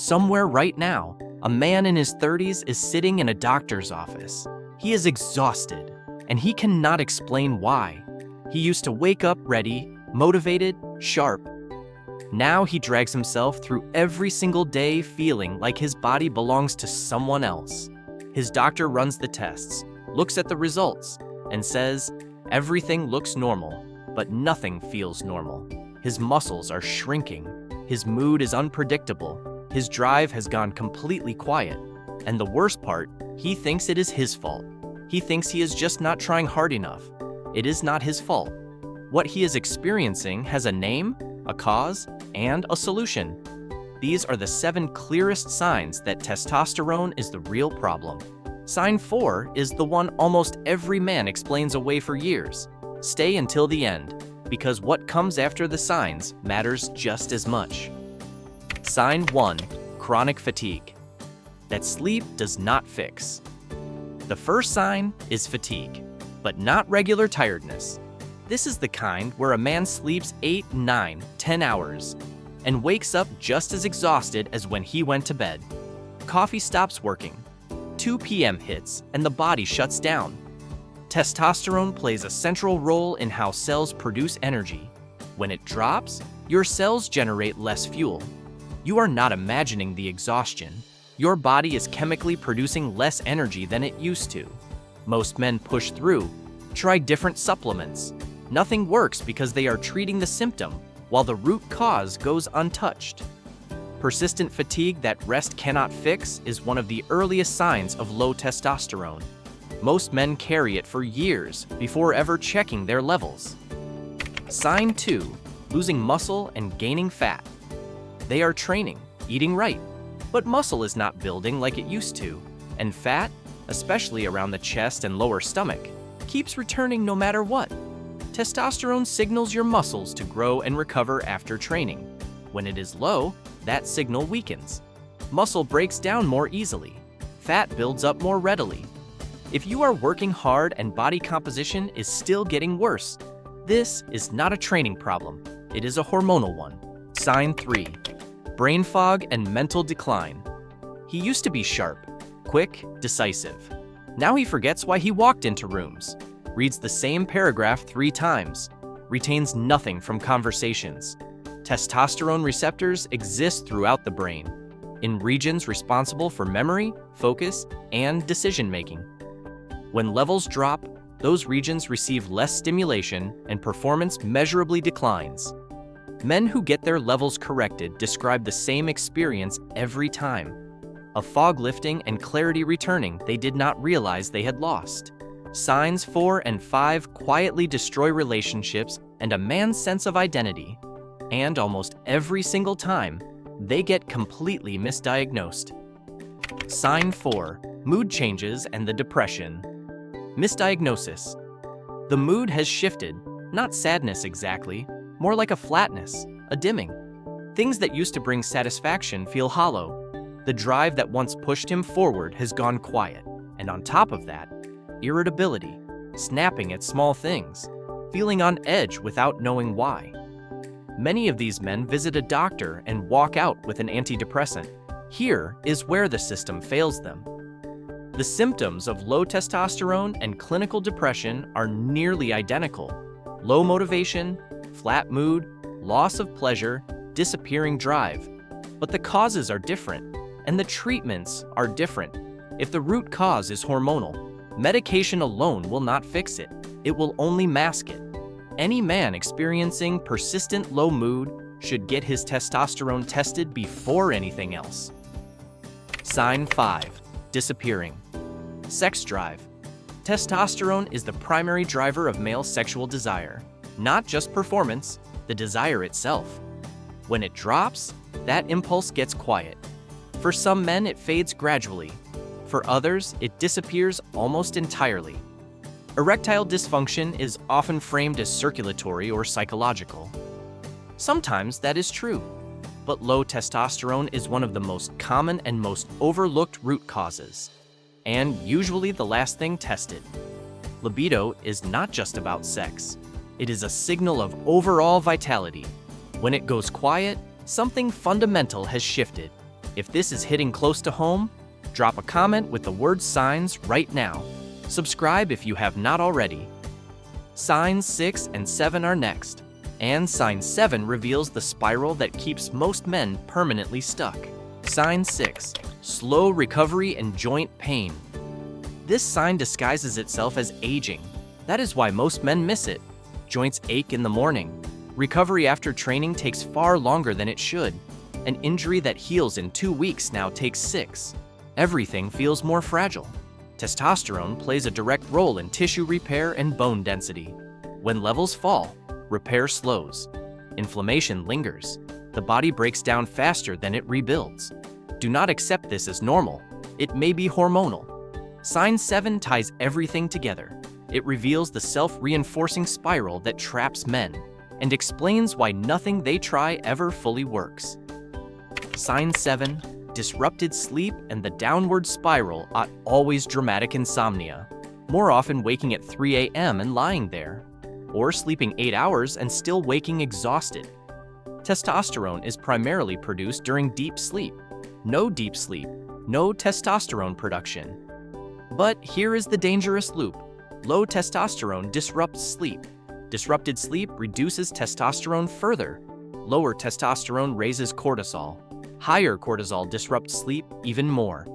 Somewhere right now, a man in his 30s is sitting in a doctor's office. He is exhausted, and he cannot explain why. He used to wake up ready, motivated, sharp. Now he drags himself through every single day feeling like his body belongs to someone else. His doctor runs the tests, looks at the results, and says, everything looks normal, but nothing feels normal. His muscles are shrinking. His mood is unpredictable. His drive has gone completely quiet. And the worst part, he thinks it is his fault. He thinks he is just not trying hard enough. It is not his fault. What he is experiencing has a name, a cause, and a solution. These are the 7 clearest signs that testosterone is the real problem. Sign 4 is the one almost every man explains away for years. Stay until the end, because what comes after the signs matters just as much. Sign 1, chronic fatigue. That sleep does not fix. The first sign is fatigue, but not regular tiredness. This is the kind where a man sleeps 8, 9, 10 hours and wakes up just as exhausted as when he went to bed. Coffee stops working. 2 p.m. hits and the body shuts down. Testosterone plays a central role in how cells produce energy. When it drops, your cells generate less fuel. You are not imagining the exhaustion. Your body is chemically producing less energy than it used to. Most men push through, try different supplements. Nothing works because they are treating the symptom, while the root cause goes untouched. Persistent fatigue that rest cannot fix is one of the earliest signs of low testosterone. Most men carry it for years before ever checking their levels. Sign 2, losing muscle and gaining fat. They are training, eating right, but muscle is not building like it used to, and fat, especially around the chest and lower stomach, keeps returning no matter what. Testosterone signals your muscles to grow and recover after training. When it is low, that signal weakens. Muscle breaks down more easily. Fat builds up more readily. If you are working hard and body composition is still getting worse, this is not a training problem. It is a hormonal one. Sign 3, brain fog and mental decline. He used to be sharp, quick, decisive. Now he forgets why he walked into rooms, reads the same paragraph 3 times, retains nothing from conversations. Testosterone receptors exist throughout the brain, in regions responsible for memory, focus, and decision-making. When levels drop, those regions receive less stimulation and performance measurably declines. Men who get their levels corrected describe the same experience every time. A fog lifting and clarity returning they did not realize they had lost. Signs 4 and 5 quietly destroy relationships and a man's sense of identity. And almost every single time, they get completely misdiagnosed. Sign 4, mood changes and the depression. Misdiagnosis. The mood has shifted, not sadness exactly, more like a flatness, a dimming. Things that used to bring satisfaction feel hollow. The drive that once pushed him forward has gone quiet, and on top of that, irritability, snapping at small things, feeling on edge without knowing why. Many of these men visit a doctor and walk out with an antidepressant. Here is where the system fails them. The symptoms of low testosterone and clinical depression are nearly identical. Low motivation, flat mood, loss of pleasure, disappearing drive. But the causes are different, and the treatments are different. If the root cause is hormonal, medication alone will not fix it. It will only mask it. Any man experiencing persistent low mood should get his testosterone tested before anything else. Sign 5, disappearing. Sex drive. Testosterone is the primary driver of male sexual desire, not just performance, the desire itself. When it drops, that impulse gets quiet. For some men, it fades gradually. For others, it disappears almost entirely. Erectile dysfunction is often framed as circulatory or psychological. Sometimes that is true, but low testosterone is one of the most common and most overlooked root causes, and usually the last thing tested. Libido is not just about sex. It is a signal of overall vitality. When it goes quiet, something fundamental has shifted. If this is hitting close to home, drop a comment with the word signs right now. Subscribe if you have not already. Signs 6 and 7 are next, and sign 7 reveals the spiral that keeps most men permanently stuck. Sign 6, slow recovery and joint pain. This sign disguises itself as aging. That is why most men miss it. Joints ache in the morning. Recovery after training takes far longer than it should. An injury that heals in 2 weeks now takes 6. Everything feels more fragile. Testosterone plays a direct role in tissue repair and bone density. When levels fall, repair slows. Inflammation lingers. The body breaks down faster than it rebuilds. Do not accept this as normal. It may be hormonal. Sign 7 ties everything together. It reveals the self-reinforcing spiral that traps men and explains why nothing they try ever fully works. Sign 7, disrupted sleep and the downward spiral ought always dramatic insomnia, more often waking at 3 a.m. and lying there, or sleeping 8 hours and still waking exhausted. Testosterone is primarily produced during deep sleep. No deep sleep, no testosterone production. But here is the dangerous loop. Low testosterone disrupts sleep. Disrupted sleep reduces testosterone further. Lower testosterone raises cortisol. Higher cortisol disrupts sleep even more.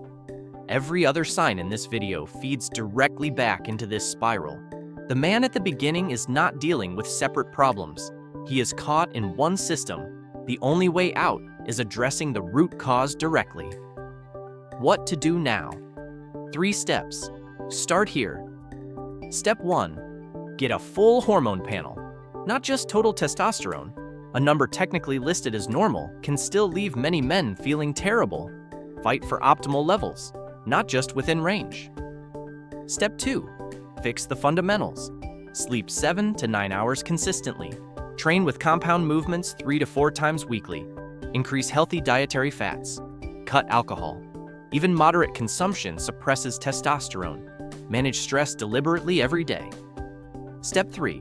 Every other sign in this video feeds directly back into this spiral. The man at the beginning is not dealing with separate problems. He is caught in one system. The only way out is addressing the root cause directly. What to do now? 3 steps. Start here. Step 1. Get a full hormone panel. Not just total testosterone. A number technically listed as normal can still leave many men feeling terrible. Fight for optimal levels, not just within range. Step 2. Fix the fundamentals. Sleep 7 to 9 hours consistently. Train with compound movements 3 to 4 times weekly. Increase healthy dietary fats. Cut alcohol. Even moderate consumption suppresses testosterone. Manage stress deliberately every day. Step 3.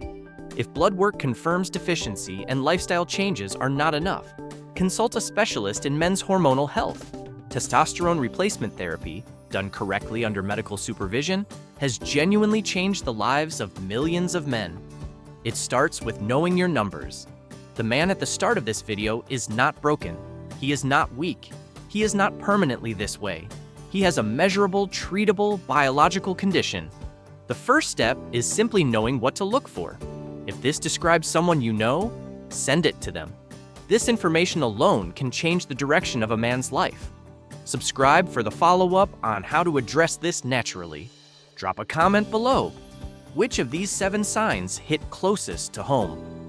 If blood work confirms deficiency and lifestyle changes are not enough, consult a specialist in men's hormonal health. Testosterone replacement therapy, done correctly under medical supervision, has genuinely changed the lives of millions of men. It starts with knowing your numbers. The man at the start of this video is not broken. He is not weak. He is not permanently this way. He has a measurable, treatable, biological condition. The first step is simply knowing what to look for. If this describes someone you know, send it to them. This information alone can change the direction of a man's life. Subscribe for the follow-up on how to address this naturally. Drop a comment below. Which of these 7 signs hit closest to home?